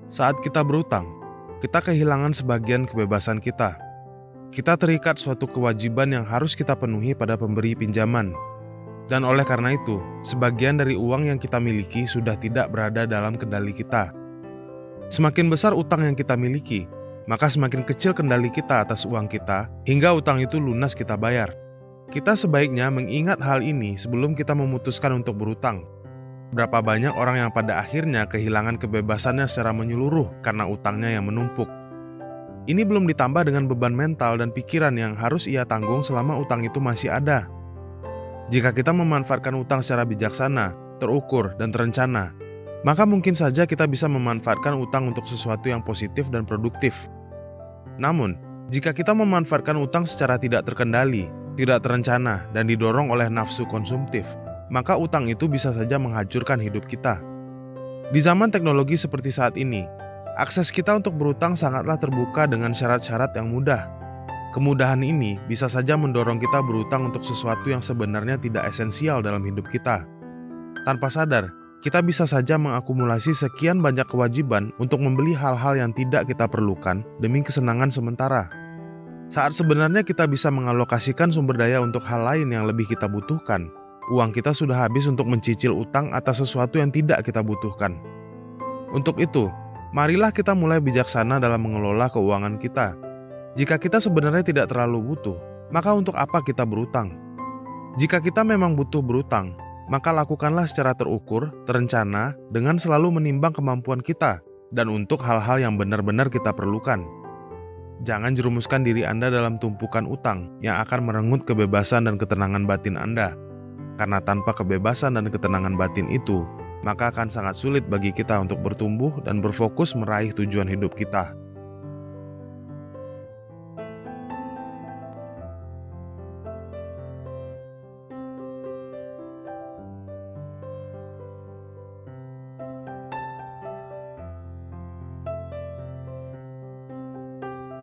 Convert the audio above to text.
Saat kita berutang, kita kehilangan sebagian kebebasan kita. Kita terikat suatu kewajiban yang harus kita penuhi pada pemberi pinjaman. Dan oleh karena itu, sebagian dari uang yang kita miliki sudah tidak berada dalam kendali kita. Semakin besar utang yang kita miliki, maka semakin kecil kendali kita atas uang kita hingga utang itu lunas kita bayar. Kita sebaiknya mengingat hal ini sebelum kita memutuskan untuk berutang. Berapa banyak orang yang pada akhirnya kehilangan kebebasannya secara menyeluruh karena utangnya yang menumpuk. Ini belum ditambah dengan beban mental dan pikiran yang harus ia tanggung selama utang itu masih ada. Jika kita memanfaatkan utang secara bijaksana, terukur, dan terencana, maka mungkin saja kita bisa memanfaatkan utang untuk sesuatu yang positif dan produktif. Namun, jika kita memanfaatkan utang secara tidak terkendali, tidak terencana, dan didorong oleh nafsu konsumtif, maka utang itu bisa saja menghancurkan hidup kita. Di zaman teknologi seperti saat ini, akses kita untuk berutang sangatlah terbuka dengan syarat-syarat yang mudah. Kemudahan ini bisa saja mendorong kita berutang untuk sesuatu yang sebenarnya tidak esensial dalam hidup kita. Tanpa sadar, kita bisa saja mengakumulasi sekian banyak kewajiban untuk membeli hal-hal yang tidak kita perlukan demi kesenangan sementara. Saat sebenarnya kita bisa mengalokasikan sumber daya untuk hal lain yang lebih kita butuhkan, uang kita sudah habis untuk mencicil utang atas sesuatu yang tidak kita butuhkan. Untuk itu, marilah kita mulai bijaksana dalam mengelola keuangan kita. Jika kita sebenarnya tidak terlalu butuh, maka untuk apa kita berutang? Jika kita memang butuh berutang, maka lakukanlah secara terukur, terencana, dengan selalu menimbang kemampuan kita, dan untuk hal-hal yang benar-benar kita perlukan. Jangan jerumuskan diri Anda dalam tumpukan utang yang akan merenggut kebebasan dan ketenangan batin Anda. Karena tanpa kebebasan dan ketenangan batin itu, maka akan sangat sulit bagi kita untuk bertumbuh dan berfokus meraih tujuan hidup kita.